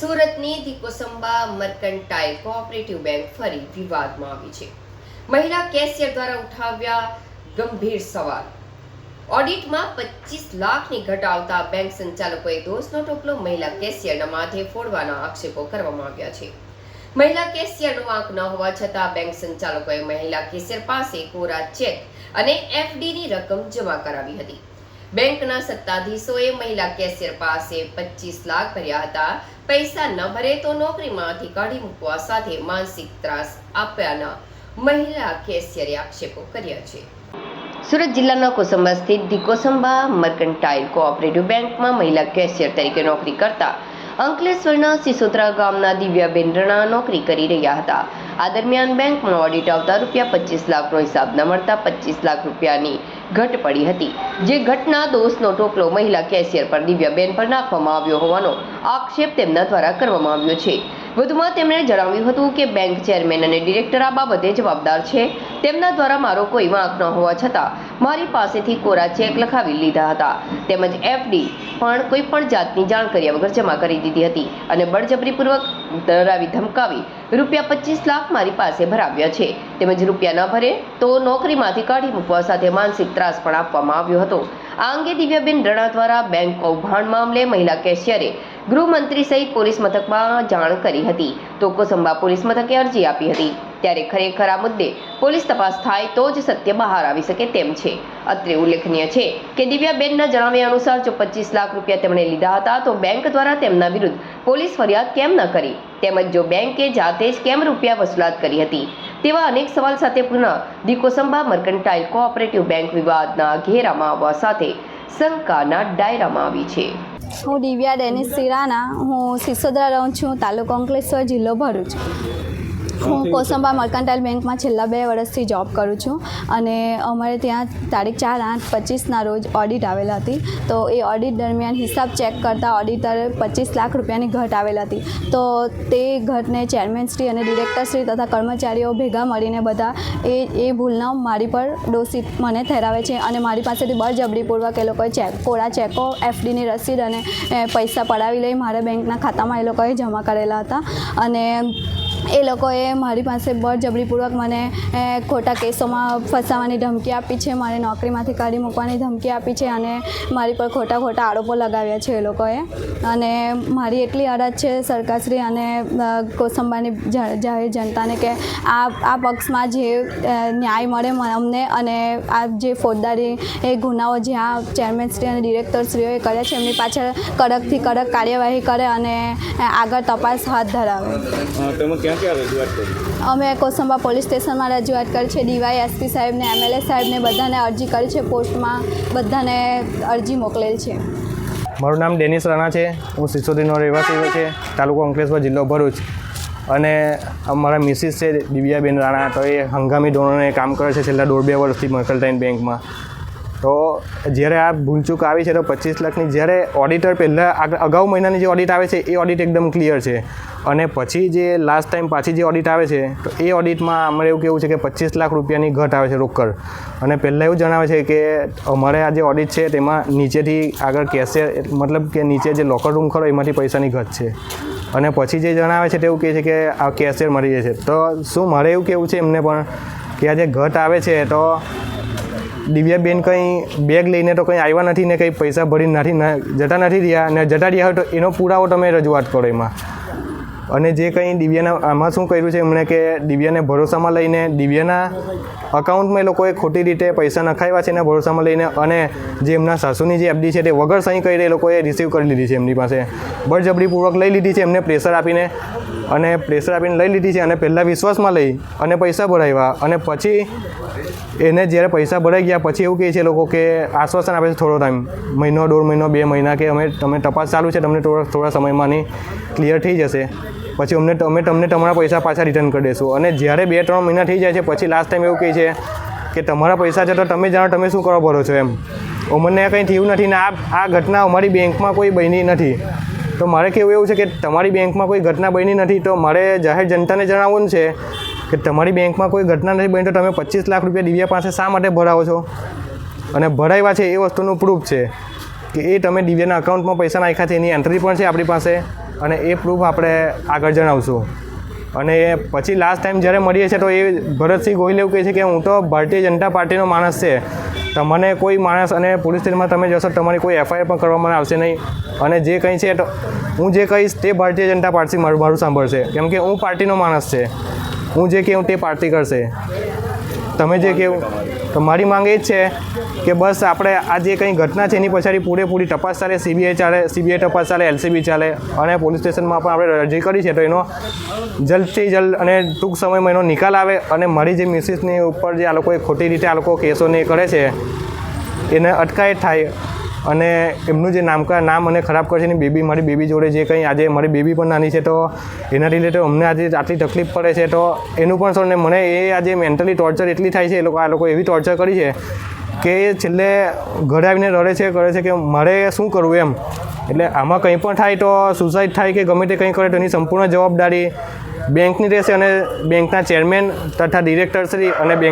સુરતની દિકોસંબા mercantile cooperative bank ફરી વિવાદમાં આવી છે. મહિલા કેશિયર દ્વારા ઉઠાવ્યા ગંભીર સવાલ. ઓડિટમાં 25 લાખની ઘટ આવતા બેંક સંચાલકોએ દોષનો ટોપલો મહિલા કેશિયરના માથે ફોડવાના આક્ષેપો કરવામાં આવ્યા છે. મહિલા કેશિયરનો વાંક ન હોવા છતાં બેંક સંચાલકોએ મહિલા કેશિયર પાસે કોરા ચેક અને એફડીની રકમ જમા કરાવી હતી. બેંકના સત્તાધીશોએ મહિલા કેશિયર પાસે 25 લાખ ભર્યા હતા. પૈસા ન ભરે તો નોકરીમાંથી કાઢી મૂકવા સાથે માનસિક ત્રાસ આપ્યાના મહિલા કેશિયરે આક્ષેપો કર્યા છે. સુરત જિલ્લાના કોસંબા સ્થિત દિકોસંબા મર્કન્ટાઇલ કોઓપરેટિવ બેંકમાં મહિલા કેશિયર તરીકે નોકરી કરતા અંકલેશ્વરના સિસોદરા ગામના દિવ્યાબેન રણા નોકરી કરી રહ્યા હતા. આ દરમિયાન બેંકમાં ઓડિટ આવતા ₹25 લાખનો હિસાબ ન મળતા 25 લાખ રૂપિયાની ઘટ પડી હતી. જે ઘટના દોષનો ટોપલો મહિલા કેશિયર પર દિવ્યાબેન પર નાખવામાં આવ્યો હોવાનો આક્ષેપ તેમના દ્વારા કરવામાં આવ્યો છે. વધુમાં તેમણે જણાવ્યું હતું કે બેંક ચેરમેન અને ડિરેક્ટર આ બાબતે જવાબદાર છે. તેમના દ્વારા મારો કોઈ વાંક ન હોવા છતાં મારી પાસેથી કોરા ચેક લખાવી લીધા હતા. તેમજ એફડી પણ કોઈ પણ જાતની જાણ કર્યા વગર જમા કરી દીધી હતી અને બળજબરીપૂર્વક ડરાવી ધમકાવી ₹25 લાખ મારી પાસે ભરાવ્યા છે. તેમજ રૂપિયા ન ભરે તો નોકરીમાંથી કાઢી મૂકવા સાથે માનસિક ત્રાસ પણ આપવામાં આવ્યો હતો. આ અંગે દિવ્યાબેન રણા દ્વારા બેંક કૌભાંડ મામલે મહિલા કેશિયરે ગૃહમંત્રી સહિત પોલીસ મથકમાં જાણ કરી હતી. તો કોસંબા પોલીસ મથકે અરજી આપી હતી. ત્યારે ખરેખર આ મુદ્દે પોલીસ તપાસ થાય તો જ સત્ય બહાર આવી શકે તેમ છે. અત્રે ઉલ્લેખનીય છે કે દિવ્યાબેનના જણાવ્યા અનુસાર જો 25 લાખ રૂપિયા તેમણે લીધા હતા તો બેંક દ્વારા તેમના વિરુદ્ધ પોલીસ ફરિયાદ કેમ ન કરી, તેમજ જો બેંકે જાતે જ કેમ રૂપિયા વસૂલાત કરી હતી તેવા અનેક સવાલ સાથે પુનઃ દિકોસંબા મર્કન્ટાઇલ કોઓપરેટિવ બેંક વિવાદના ઘેરામાં આવવા સાથે શંકાના દાયરામાં આવી છે. હું દિવ્યા ડેનિસ સિરાના. હું સિસોદરા રહું છું, તાલુકો અંકલેશ્વર, જિલ્લો ભરૂચ. હું કોસંબા મર્કન્ટાઇલ બેંકમાં છેલ્લા 2 વર્ષથી જોબ કરું છું અને અમારે ત્યાં તારીખ 4/8/25ના રોજ ઓડિટ આવેલ હતી. તો એ ઓડિટ દરમિયાન હિસાબ ચેક કરતાં ઓડિટરે 25 લાખ રૂપિયાની ઘટ આવેલ હતી. તો તે ઘટને ચેરમેનશ્રી અને ડિરેક્ટરશ્રી તથા કર્મચારીઓ ભેગા મળીને બધા એ ભૂલનો મારી પર દોષિત મને ઠેરાવે છે અને મારી પાસેથી બળજબરીપૂર્વક એ લોકોએ કોરા ચેકો, એફડીની રસીદ અને પૈસા પડાવી લઈ મારા બેંકના ખાતામાં એ લોકોએ જમા કરેલા હતા. અને એ લોકોએ મારી પાસે બળજબરીપૂર્વક મને ખોટા કેસોમાં ફસાવાની ધમકી આપી છે, મારે નોકરીમાંથી કાઢી મૂકવાની ધમકી આપી છે અને મારી પર ખોટા આરોપો લગાવ્યા છે એ લોકોએ. અને મારી એટલી અરજ છે સરકારશ્રી અને કોસંબાની જાહેર જનતાને કે આ પક્ષમાં જે ન્યાય મળે અમને અને આ જે ફોજદારી ગુનાઓ જ્યાં ચેરમેનશ્રી અને ડિરેક્ટરશ્રીઓએ કર્યા છે એમની પાછળ કડકથી કડક કાર્યવાહી કરે અને આગળ તપાસ હાથ ધરાવે. અમે કોસંબા પોલીસ સ્ટેશનમાં રજૂઆત કરી છે. DYSP સાહેબને, MLA સાહેબને બધાને અરજી કરી છે. પોસ્ટમાં બધાને અરજી મોકલેલ છે. મારું નામ ડેનિસ રણા છે. હું સિસોદીનો રહેવાસી છે, તાલુકો અંકલેશ્વર, જિલ્લો ભરૂચ. અને અમારા મિસિસ છે દિવ્યાબેન રાણા, તો એ હંગામી ધોરણે કામ કરે છે છેલ્લા 1.5-2 વર્ષથી મર્કન્ટાઇલ બેંકમાં. તો જ્યારે આ ભૂલચૂક આવી છે તો 25 લાખની જ્યારે ઓડિટર પહેલાં અગાઉ મહિનાની જે ઓડિટ આવે છે એ ઓડિટ એકદમ ક્લિયર છે અને પછી જે લાસ્ટ ટાઈમ પાછી જે ઓડિટ આવે છે તો એ ઓડિટમાં અમારે એવું કહેવું છે કે 25 લાખ રૂપિયાની ઘટ આવે છે રોકડ. અને પહેલાં એવું જણાવે છે કે અમારે આ જે ઓડિટ છે તેમાં નીચેથી આગળ કેશિયર મતલબ કે નીચે જે લોકર રૂમ ખરો એમાંથી પૈસાની ઘટ છે અને પછી જે જણાવે છે તેવું કહે છે કે આ કેશિયર મળી જાય છે. તો શું મારે એવું કહેવું છે એમને પણ કે આ જે ઘટ આવે છે તો દિવ્યાબેન કંઈ બેગ લઈને તો કંઈ આવ્યા નથી ને કંઈ પૈસા ભરીને જતા નથી રહ્યા ને જતા રહ્યા હોય તો એનો પુરાવો તમે રજૂઆત કરો એમાં. અને જે કંઈ દિવ્યાના આમાં શું કર્યું છે એમણે કે દિવ્યાને ભરોસામાં લઈને દિવ્યાના અકાઉન્ટમાં એ લોકોએ ખોટી રીતે પૈસા નખાવ્યા છે એને ભરોસામાં લઈને અને જે એમના સાસુની જે એફડી છે તે વગર સહી કરી એ લોકોએ રિસીવ કરી લીધી છે એમની પાસે. બળજબરીપૂર્વક લઈ લીધી છે એમને પ્રેશર આપીને લઈ લીધી છે અને પહેલાં વિશ્વાસમાં લઈ અને પૈસા ભરાવ્યા અને પછી એને જ્યારે પૈસા ભરાઈ ગયા પછી એવું કહે છે લોકો કે આશ્વાસન આપે છે થોડો ટાઈમ, મહિનો, 1.5 મહિનો, 2 મહિના કે તમે તપાસ ચાલુ છે, તમને થોડા સમયમાંની ક્લિયર થઈ જશે, પછી અમે તમને તમારા પૈસા પાછા રિટર્ન કરી દઈશું. અને જ્યારે 2-3 મહિના થઈ જાય છે પછી લાસ્ટ ટાઈમ એવું કહે છે કે તમારા પૈસા છે તો તમે જાણો તમે શું કરવા ભરો છો એમ. અમને કંઈ થયું નથી ને આ ઘટના અમારી બેંકમાં કોઈ બની નથી. તો મારે કહેવું એવું છે કે તમારી બેંકમાં કોઈ ઘટના બની નથી તો મારે જાહેર જનતાને જણાવવું છે કે તમારી બેંકમાં કોઈ ઘટના નથી બની તો તમે 25 લાખ રૂપિયા દિવ્યા પાસે શા માટે ભરાવો છો? અને ભરાવ્યા છે એ વસ્તુનું પ્રૂફ છે કે એ તમે દિવ્યાના અકાઉન્ટમાં પૈસા નાખ્યા છે એની એન્ટ્રી પણ છે આપણી પાસે અને એ પ્રૂફ આપણે આગળ જણાવશું. અને પછી લાસ્ટ ટાઈમ જ્યારે મળીએ છીએ તો એ ભરતસિંહ ગોહિલ એવું કહે છે કે હું તો ભારતીય જનતા પાર્ટીનો માણસ છે, તમને કોઈ માણસ અને પોલીસ સ્ટેશનમાં તમે જશો તમારી કોઈ એફઆઈઆર પણ કરવામાં આવશે નહીં, અને જે કંઈ છે તો હું જે કહીશ તે ભારતીય જનતા પાર્ટી મારું સાંભળશે, કેમ કે હું પાર્ટીનો માણસ છે, હું જે કહું તે પાર્ટી કરશે. તમે જે કહેવું તો મારી માંગ એ જ છે કે બસ આપણે આ જે કંઈ ઘટના છે એની પછાડી પૂરેપૂરી તપાસ ચાલે, સીબીઆઈ તપાસ ચાલે, એલસીબી ચાલે, અને પોલીસ સ્ટેશનમાં પણ આપણે અરજી કરી છે તો એનો જલ્દથી જલ્દ અને ટૂંક સમયમાં એનો નિકાલ આવે, અને મારી જે મિસિસની ઉપર જે આ લોકોએ ખોટી રીતે આ લોકો કેસોને કરે છે એને અટકાયત થાય, અને એમનું જે નામ અને ખરાબ કરે છે એની બેબી, મારી બેબી જોડે જે કંઈ આજે મારી બેબી પણ નાની છે તો એના રિલેટેડ અમને આજે આટલી તકલીફ પડે છે તો એનું પણ સોને મને એ આજે મેન્ટલી ટોર્ચર એટલી થાય છે, આ લોકો એવી ટોર્ચર કરી છે કે એ છેલ્લે ઘરે આવીને રડે છે કરે છે કે મારે શું કરવું એમ. એટલે આમાં કંઈ પણ થાય તો સુસાઇડ થાય કે ગમે તે કંઈ કરે તો એની સંપૂર્ણ જવાબદારી બેંકની રહેશે, અને બેંકના ચેરમેન તથા ડિરેક્ટરશ્રી અને બેંક